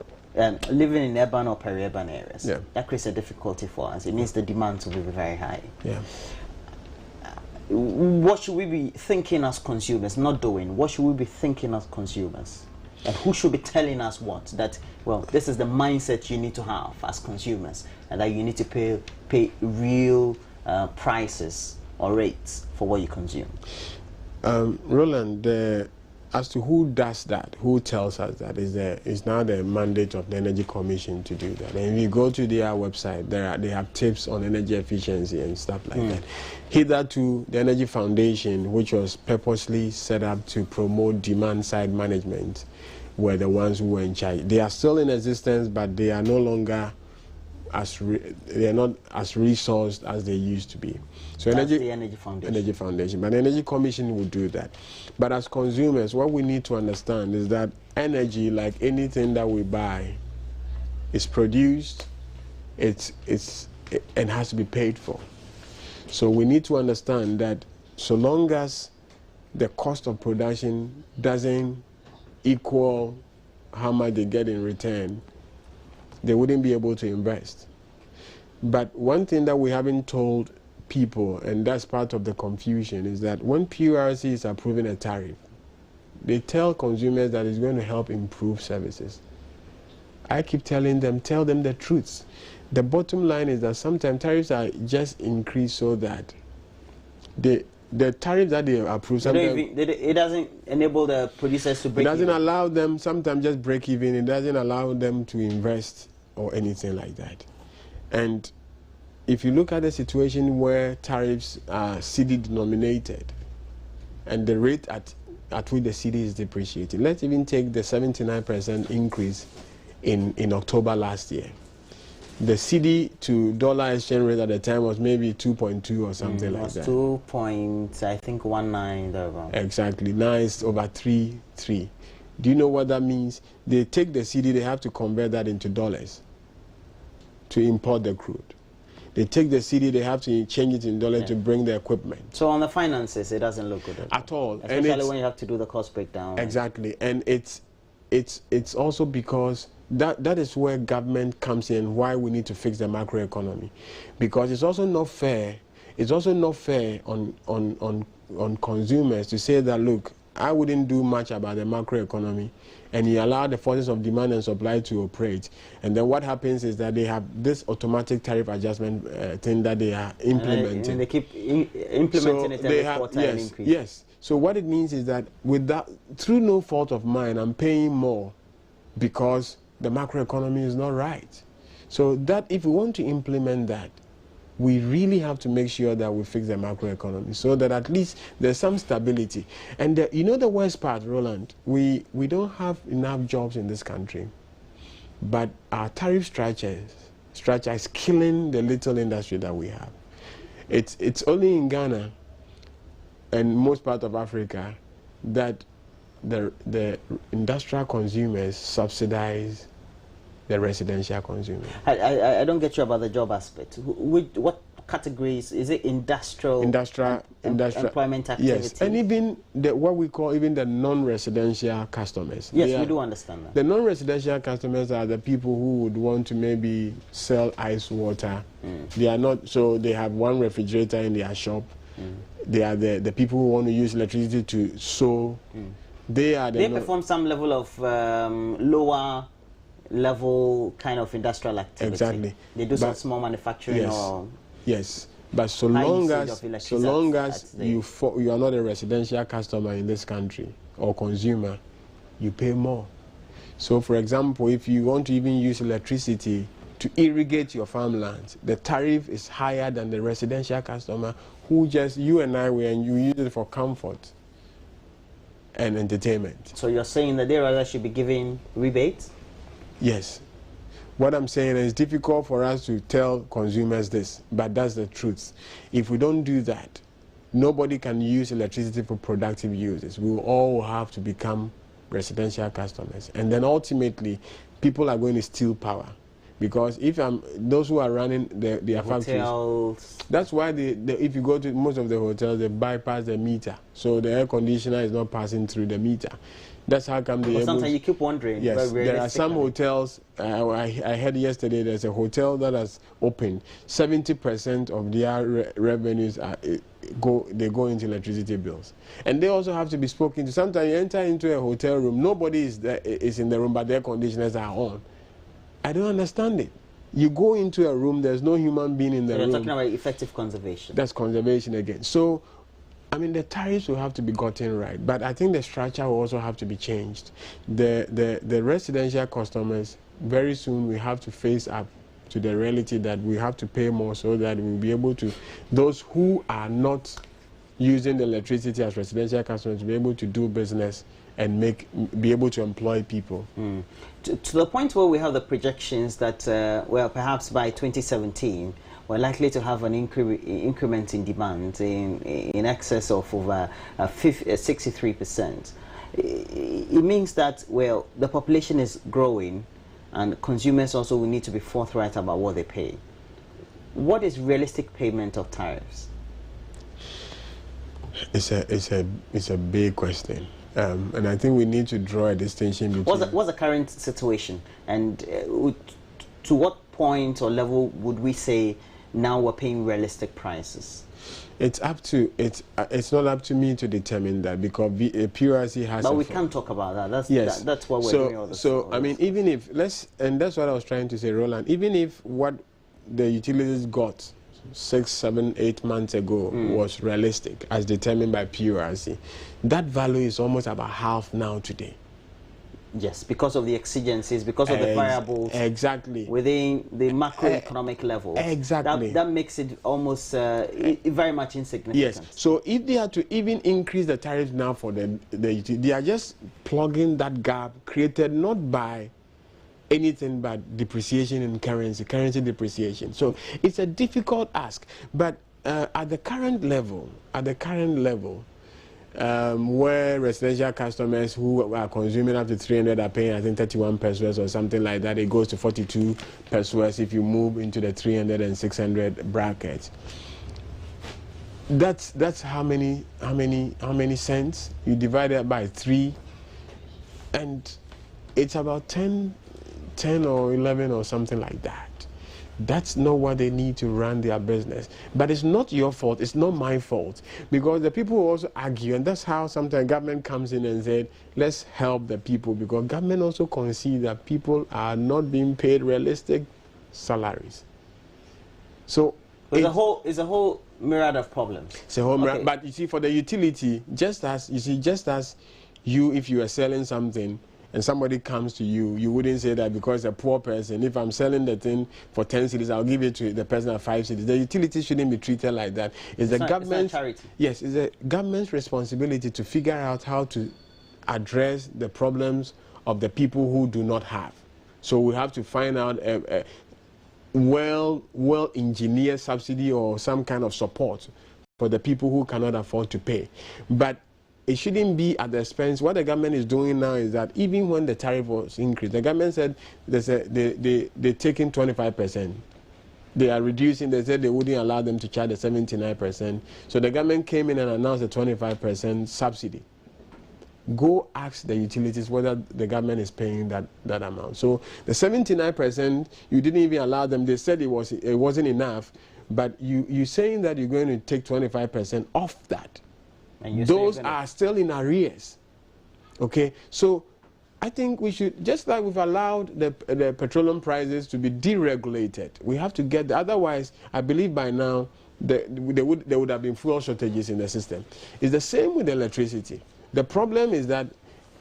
Living in urban or peri-urban areas. Yeah. That creates a difficulty for us. It means the demand will be very high. Yeah. What should we be thinking as consumers, not doing? What should we be thinking as consumers? And who should be telling us what? That, well, this is the mindset you need to have as consumers, and that you need to pay real prices or rates for what you consume. Roland, as to who does that, who tells us that, is now the mandate of the Energy Commission to do that. And if you go to their website, they have tips on energy efficiency and stuff like that. Hitherto, the Energy Foundation, which was purposely set up to promote demand-side management, were the ones who were in charge. They are still in existence, but they are no longer they are not as resourced as they used to be. So That's the Energy Foundation. Energy Foundation, but the Energy Commission will do that. But as consumers, what we need to understand is that energy, like anything that we buy, is produced, and has to be paid for. So we need to understand that so long as the cost of production doesn't equal how much they get in return, they wouldn't be able to invest. But one thing that we haven't told people, and that's part of the confusion, is that when PURC is approving a tariff, they tell consumers that it's going to help improve services. I keep telling them, tell them the truth. The bottom line is that sometimes tariffs are just increased so that the tariff that they approve, sometimes it doesn't enable the producers to break even. It doesn't allow them, sometimes just break even. It doesn't allow them to invest or anything like that. And if you look at the situation where tariffs are CD denominated and the rate at which the CD is depreciating, let's even take the 79% increase in October last year. The CD to dollar exchange rate at the time was maybe 2.2 or something like that. 2.19 thereabout. Exactly. Now it's over 3. Do you know what that means? They take the CD, they have to convert that into dollars to import the crude. They take the CD, they have to change it in dollars to bring the equipment. So on the finances, it doesn't look good at all. Especially when you have to do the cost breakdown. Exactly. And it's also because that is where government comes in, why we need to fix the macroeconomy. Because it's also not fair. It's also not fair on consumers to say that, look, I wouldn't do much about the macroeconomy, and you allow the forces of demand and supply to operate. And then what happens is that they have this automatic tariff adjustment thing that they are implementing. And they keep implementing it every quarter and increase. Yes. So what it means is that through no fault of mine, I'm paying more because the macroeconomy is not right. So that if we want to implement that, we really have to make sure that we fix the macroeconomy so that at least there's some stability. And you know the worst part, Roland, we don't have enough jobs in this country, but our tariff structure is killing the little industry that we have. It's only in Ghana and most part of Africa that the industrial consumers subsidize the residential consumer. I don't get you about the job aspect. What categories is it? Industrial employment activity. Yes, and even what we call even the non-residential customers. Yes, we do understand that. The non-residential customers are the people who would want to maybe sell ice water. They are not, so they have one refrigerator in their shop. They are the people who want to use electricity to sew. They perform some level of lower level kind of industrial activity. Exactly. They do some small manufacturing. Yes. Yes. But so long as you are not a residential customer in this country or consumer, you pay more. So for example, if you want to even use electricity to irrigate your farmlands, the tariff is higher than the residential customer who just, you and I, and you use it for comfort and entertainment. So you're saying that they rather should be giving rebates? Yes. What I'm saying is, it's difficult for us to tell consumers this, but that's the truth. If we don't do that, nobody can use electricity for productive uses. We will all have to become residential customers. And then ultimately, people are going to steal power. Because if those who are running their hotels. factories, that's why if you go to most of the hotels, they bypass the meter. So the air conditioner is not passing through the meter. That's how come they. But sometimes you keep wondering. Yes, there are some hotels. I heard yesterday there's a hotel that has opened. 70% of their revenues go into electricity bills, and they also have to be spoken to. Sometimes you enter into a hotel room, nobody is in the room, but the air conditioners are on. I don't understand it. You go into a room, there's no human being in the room. You're talking about effective conservation. That's conservation again. So, I mean, the tariffs will have to be gotten right, but I think the structure will also have to be changed. The residential customers, very soon we have to face up to the reality that we have to pay more so that we'll be able to, those who are not using the electricity as residential customers, to be able to do business and be able to employ people. To the point where we have the projections that, well, perhaps by 2017, we're likely to have an increment in demand in excess of over 63%. It means that, well, the population is growing and consumers also will need to be forthright about what they pay. What is realistic payment of tariffs? It's a big question. And I think we need to draw a distinction between... What's the current situation? And to what point or level would we say now we're paying realistic prices? It's not up to me to determine that, because PRC has... But we can't talk about that. That's what we're doing all this. So, I mean, even if... and that's what I was trying to say, Roland. Even if what the utilities got 6, 7, 8 months ago was realistic as determined by PURC, that value is almost about half now today. Yes, because of the exigencies, because of the variables within the macroeconomic level. Exactly. That makes it almost very much insignificant. Yes. So if they are to even increase the tariff now for the utility, they are just plugging that gap created not by anything but depreciation in currency depreciation. So it's a difficult ask. But at the current level, where residential customers who are consuming up to 300 are paying, I think, 31 pesos or something like that. It goes to 42 pesos if you move into the 300 and 600 brackets. That's how many cents? You divide it by 3, and it's about 10 or 11 or something like that. That's not what they need to run their business. But it's not your fault, it's not my fault. Because the people will also argue, and that's how sometimes government comes in and said, let's help the people, because government also concedes that people are not being paid realistic salaries. So it's a whole myriad of problems. It's a whole myriad. But you see, for the utility, just as you, if you are selling something, and somebody comes to you, you wouldn't say that because a poor person, if I'm selling the thing for 10 cedis, I'll give it to the person at 5 cedis. The utility shouldn't be treated like that. It's the government's charity. Yes, it's the government's responsibility to figure out how to address the problems of the people who do not have. So we have to find out a well-engineered subsidy or some kind of support for the people who cannot afford to pay. But it shouldn't be at the expense. What the government is doing now is that even when the tariff was increased, the government said they're taking 25%. They are reducing. They said they wouldn't allow them to charge the 79%. So the government came in and announced a 25% subsidy. Go ask the utilities whether the government is paying that amount. So the 79%, you didn't even allow them. They said it wasn't enough, but you're saying that you're going to take 25% off that. Those are still in arrears. Okay, so I think we should, just like we've allowed the petroleum prices to be deregulated, we have to get otherwise I believe by now there would have been fuel shortages in the system. It's the same with electricity. The problem is that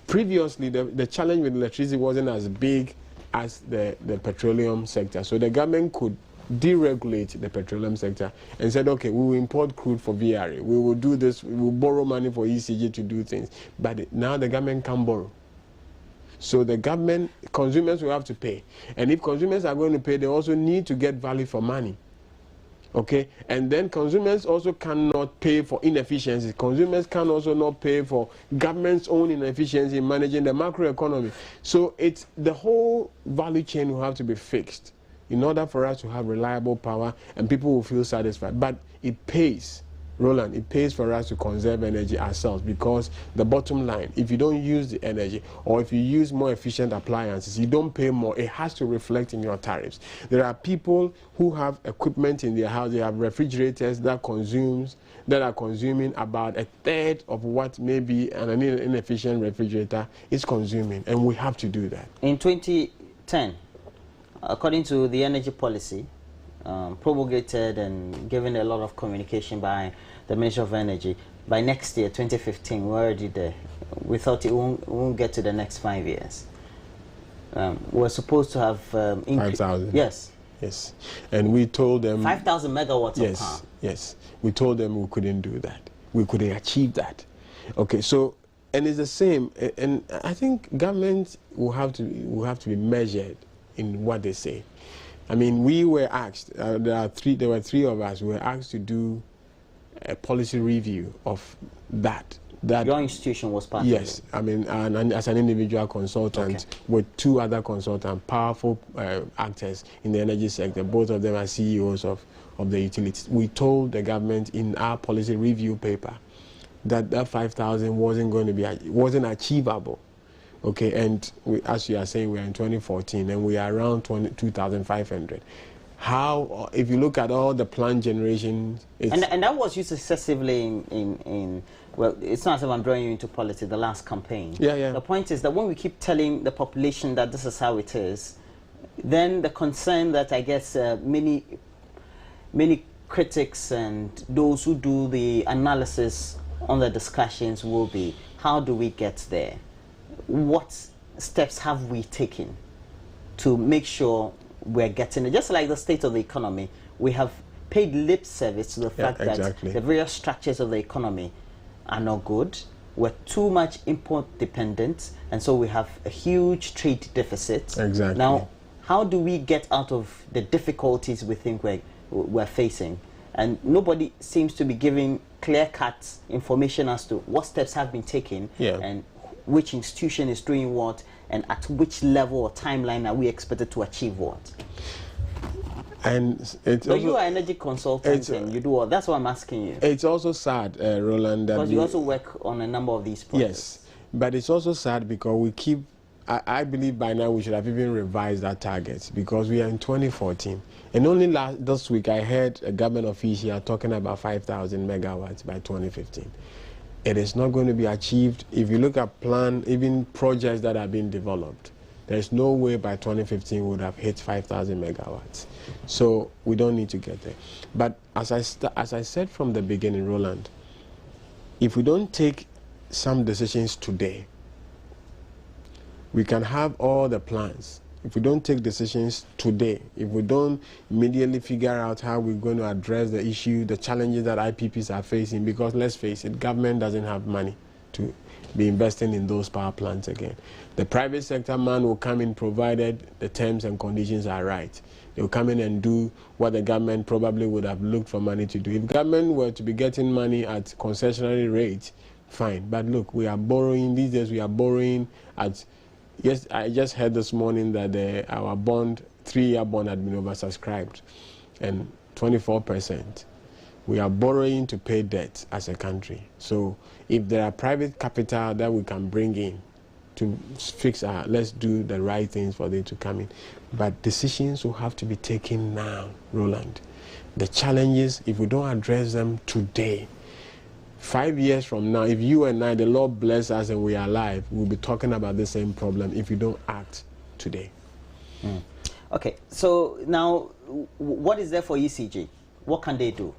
previously the challenge with electricity wasn't as big as the petroleum sector. So the government could deregulate the petroleum sector and said, okay, we will import crude for VRA. We will do this. We will borrow money for ECG to do things. But now the government can't borrow. So the government, consumers will have to pay. And if consumers are going to pay, they also need to get value for money. Okay, and then consumers also cannot pay for inefficiencies. Consumers can also not pay for government's own inefficiency in managing the macroeconomy. So it's the whole value chain will have to be fixed in order for us to have reliable power and people will feel satisfied. But it pays, Roland, it pays for us to conserve energy ourselves, because the bottom line, if you don't use the energy or if you use more efficient appliances, you don't pay more. It has to reflect in your tariffs. There are people who have equipment in their house. They have refrigerators that are consuming about a third of what maybe an inefficient refrigerator is consuming, and we have to do that. In 2010, according to the energy policy, promulgated and given a lot of communication by the Ministry of Energy, by next year, 2015, we're already there. We thought it won't get to the next 5 years. We're supposed to have 5,000. Yes. Yes. And we told them 5,000 megawatts yes, of power. Yes. We told them we couldn't do that. We couldn't achieve that. Okay, so, and it's the same, and I think governments will have to be measured in what they say. I mean, we were asked, there were three of us, we were asked to do a policy review of that. Your institution was part of it? Yes, I mean, and as an individual consultant, okay, with two other consultants, powerful actors in the energy sector. Both of them are CEOs of the utilities. We told the government in our policy review paper that 5,000 wasn't achievable. Okay, and as you are saying, we are in 2014 and we are around 2,500. How, if you look at all the plant generation... And that was used excessively in, well, it's not as if I'm drawing you into politics, the last campaign. Yeah, yeah. The point is that when we keep telling the population that this is how it is, then the concern that I guess many critics and those who do the analysis on the discussions will be, how do we get there? What steps have we taken to make sure we're getting it? Just like the state of the economy, we have paid lip service to the fact that the various structures of the economy are not good. We're too much import dependent, and so we have a huge trade deficit. Exactly. Now, how do we get out of the difficulties we think we're facing? And nobody seems to be giving clear-cut information as to what steps have been taken, and which institution is doing what, and at which level or timeline are we expected to achieve what. And it's but you are an energy consultant and you do all. That's what I'm asking you. It's also sad, Roland, that because you also work on a number of these projects. Yes, but it's also sad because we keep. I believe by now we should have even revised our targets, because we are in 2014, and only this week I heard a government official talking about 5,000 megawatts by 2015. It is not going to be achieved. If you look at even projects that are being developed, there's no way by 2015 we would have hit 5,000 megawatts. So we don't need to get there. But as I said from the beginning, Roland, if we don't take some decisions today, we can have all the plans. If we don't take decisions today, if we don't immediately figure out how we're going to address the issue, the challenges that IPPs are facing, because let's face it, government doesn't have money to be investing in those power plants again. The private sector man will come in provided the terms and conditions are right. They'll come in and do what the government probably would have looked for money to do. If government were to be getting money at concessionary rates, fine. But look, we are borrowing, these days we are borrowing at... Yes, I just heard this morning that our bond, 3-year bond, had been oversubscribed, and 24%. We are borrowing to pay debt as a country. So if there are private capital that we can bring in to fix let's do the right things for them to come in. But decisions will have to be taken now, Roland. The challenges, if we don't address them today, 5 years from now, if you and I, the Lord bless us and we are alive, we'll be talking about the same problem if you don't act today. Okay, so now, what is there for ECG? What can they do?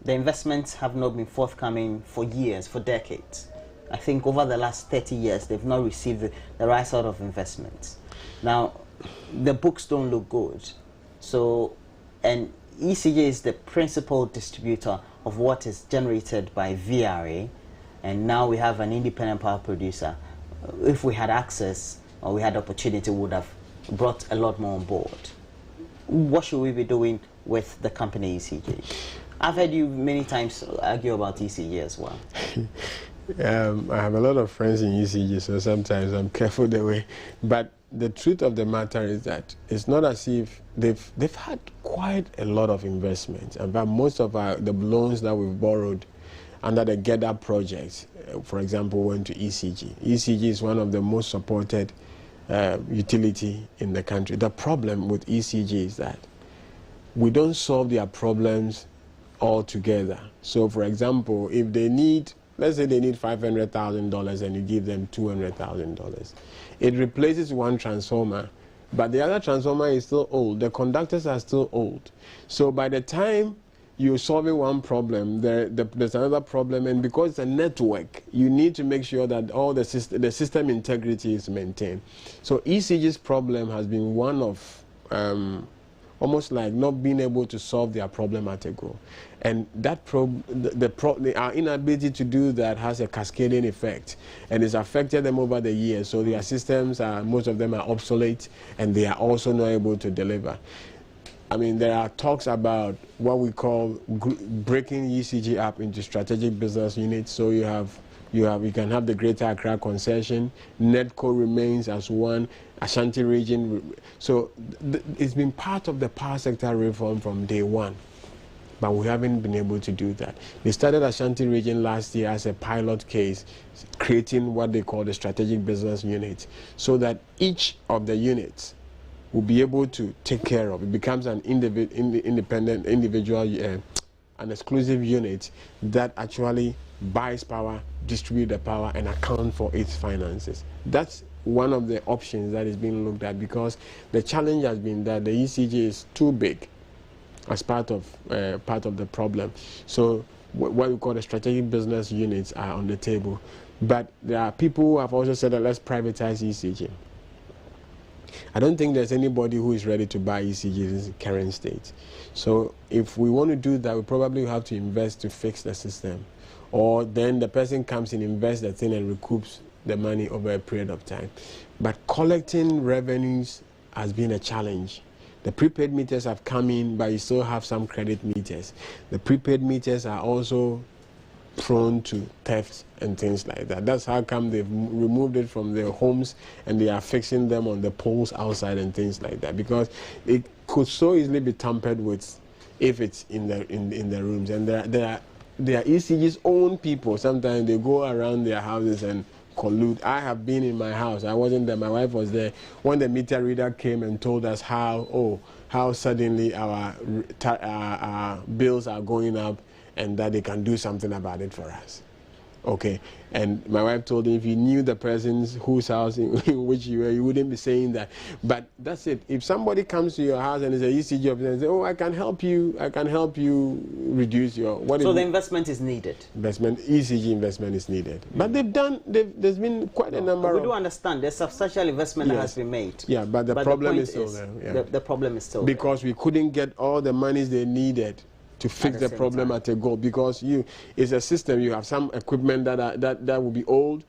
The investments have not been forthcoming for years, for decades. I think over the last 30 years, they've not received the right sort of investments. Now, the books don't look good. So, and ECG is the principal distributor of what is generated by VRA, and now we have an independent power producer. If we had access or we had opportunity, we would have brought a lot more on board. What should we be doing with the company ECG? I've heard you many times argue about ECG as well. I have a lot of friends in ECG, so sometimes I'm careful the way. But the truth of the matter is that it's not as if they've had quite a lot of investments. In fact, most of the loans that we've borrowed under the Get Up project, for example, went to ECG. ECG is one of the most supported utility in the country. The problem with ECG is that we don't solve their problems altogether. So, for example, if they need, let's say they need $500,000 and you give them $200,000, it replaces one transformer, but the other transformer is still old. The conductors are still old. So by the time you're solving one problem, there's another problem, and because it's a network, you need to make sure that all the system integrity is maintained. So ECG's problem has been one of almost like not being able to solve their problem at a go. And that our inability to do that has a cascading effect, and it's affected them over the years. So their systems most of them are obsolete, and they are also not able to deliver. I mean, there are talks about what we call breaking ECG up into strategic business units. So you can have the Greater Accra concession, NEDCO remains as one, Ashanti region. So it's been part of the power sector reform from day one, but we haven't been able to do that. They started Ashanti region last year as a pilot case, creating what they call the strategic business unit, so that each of the units will be able to take care of. It becomes an independent individual, an exclusive unit that actually buys power, distribute the power, and account for its finances. That's one of the options that is being looked at, because the challenge has been that the ECG is too big as part of the problem. So what we call the strategic business units are on the table. But there are people who have also said that let's privatize ECG. I don't think there's anybody who is ready to buy ECG in its current state. So if we want to do that, we probably have to invest to fix the system. Or then the person comes and invests the thing and recoups the money over a period of time. But collecting revenues has been a challenge. The prepaid meters have come in, but you still have some credit meters. The prepaid meters are also prone to theft and things like that. That's how come they've removed it from their homes and they are fixing them on the poles outside and things like that, because it could so easily be tampered with if it's in the rooms. And there are ECG's own people. Sometimes they go around their houses and collude. I have been in my house. I wasn't there. My wife was there when the meter reader came and told us how suddenly our bills are going up, and that they can do something about it for us. Okay, and my wife told him if you knew the person's whose house in which you were, you wouldn't be saying that. But that's it. If somebody comes to your house and is a ECG officer and say, "Oh, I can help you reduce your what?" So the investment is needed. ECG investment is needed. But there's been quite a number. We do understand there's substantial investment that has been made. Yeah, but the problem is still there. Yeah. The problem is still because we couldn't get all the monies they needed to fix the problem at a go, because it's a system. You have some equipment that will be old,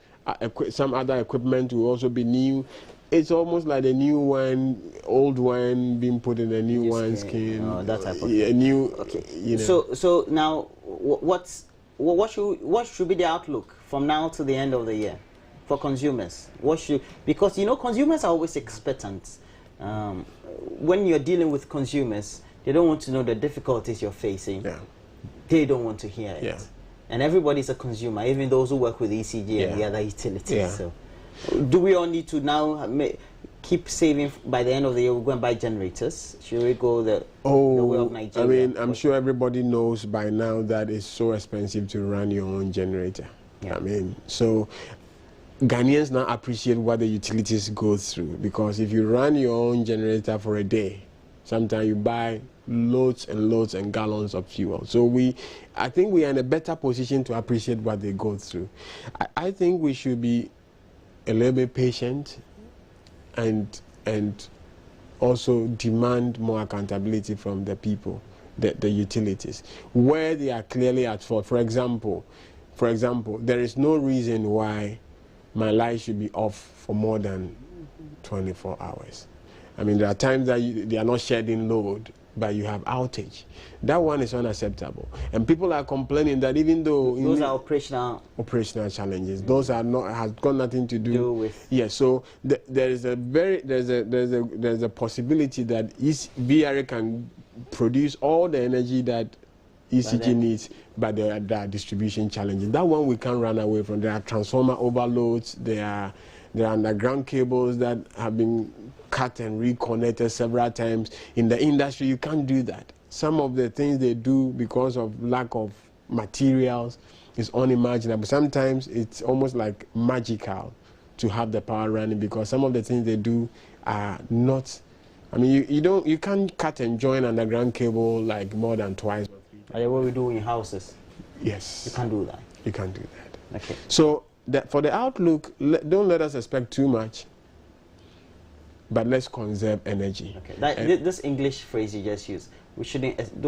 some other equipment will also be new. It's almost like a new one, old one being put in a new wineskin. Oh, that type of thing. New. Okay. You know. So now, what should be the outlook from now to the end of the year for consumers? Because consumers are always expectant. When you're dealing with consumers, they don't want to know the difficulties you're facing. Yeah. They don't want to hear it. Yeah. And everybody's a consumer, even those who work with ECG and the other utilities. Yeah. So, do we all need to now keep saving by the end of the year? We're going to buy generators. Should we go the way of Nigeria? I mean, I'm sure everybody knows by now that it's so expensive to run your own generator. Yeah. I mean, so Ghanaians now appreciate what the utilities go through, because if you run your own generator for a day, sometimes you buy loads and loads and gallons of fuel. So I think we are in a better position to appreciate what they go through. I think we should be a little bit patient and also demand more accountability from the people, the utilities, where they are clearly at fault. For example, there is no reason why my light should be off for more than 24 hours. I mean, there are times that they are not shedding load, but you have outage. That one is unacceptable. And people are complaining that even though those are operational challenges, those are not, has got nothing to do with. Yes, so there's a possibility that VRA can produce all the energy that ECG needs, but there are distribution challenges. That one we can't run away from. There are transformer overloads, there are underground cables that have been cut and reconnected several times. In the industry, you can't do that. Some of the things they do because of lack of materials is unimaginable. Sometimes it's almost like magical to have the power running, because some of the things they do are not, I mean, you can't cut and join underground cable like more than twice. Like what we do in houses. Yes. You can't do that. You can't do that. Okay. So for the outlook, don't let us expect too much, but let's conserve energy. Okay. This English phrase you just used, we shouldn't,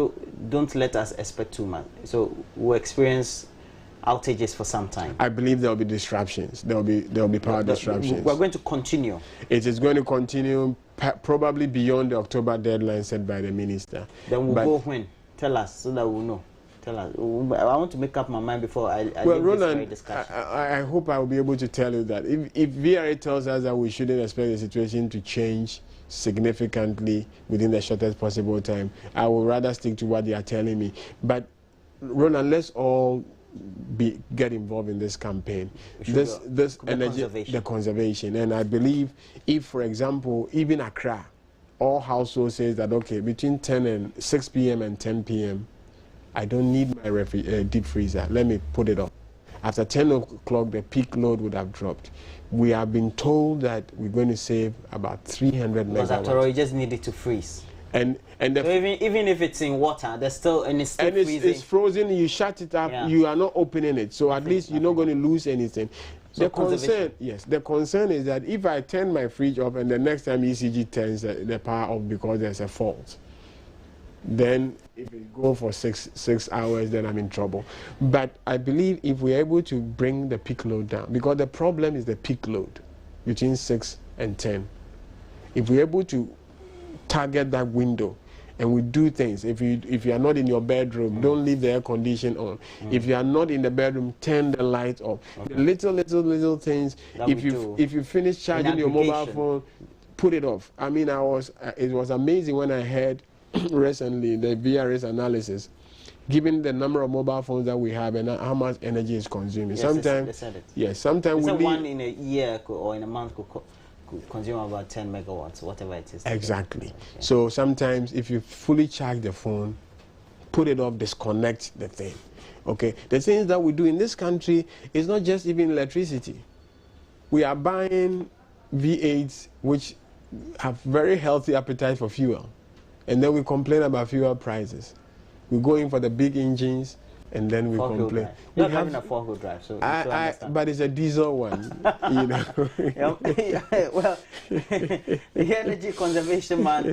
don't let us expect too much. So we'll experience outages for some time. I believe there will be disruptions. There will be power disruptions. We're going to continue. It is going to continue probably beyond the October deadline set by the minister. Then we'll go when? Tell us so that we'll know. Tell us. I want to make up my mind before I leave Roland, this very discussion. I hope I will be able to tell you that if VRA tells us that we shouldn't expect the situation to change significantly within the shortest possible time, I would rather stick to what they are telling me. But Roland, let's all get involved in this campaign. This energy, the conservation. And I believe if, for example, even Accra, all households say that, okay, between 6 p.m. and 10 p.m., I don't need my deep freezer. Let me put it off. After 10 o'clock, the peak load would have dropped. We have been told that we're going to save about 300 megawatts. Because after all, you just need it to freeze. And so even if it's in water, there's still, and it's still freezing. It's frozen. You shut it up. You are not opening it. So at least you're not going to lose anything. So the concern, the concern is that if I turn my fridge off and the next time ECG turns the power off because there's a fault, then if it goes for six hours, then I'm in trouble. But I believe if we're able to bring the peak load down, because the problem is the peak load between 6 and 10. If we're able to target that window and we do things, if you are not in your bedroom, don't leave the air condition on. If you are not in the bedroom, turn the light off. The little things. If you finish charging your mobile phone, put it off. I mean, it was amazing when I heard recently the VRS analysis, given the number of mobile phones that we have and how much energy is consuming. Yes, sometimes, they said it. Yes, sometimes we one in a year or in a month could consume about 10 megawatts, whatever it is. Exactly. Okay. So sometimes if you fully charge the phone, put it off, disconnect the thing. Okay. The things that we do in this country is not just even electricity. We are buying V8s which have very healthy appetite for fuel. And then we complain about fuel prices. We go in for the big engines, and then we complain. You're having a 4-wheel drive, so but it's a diesel one, you know. Well, the energy conservation man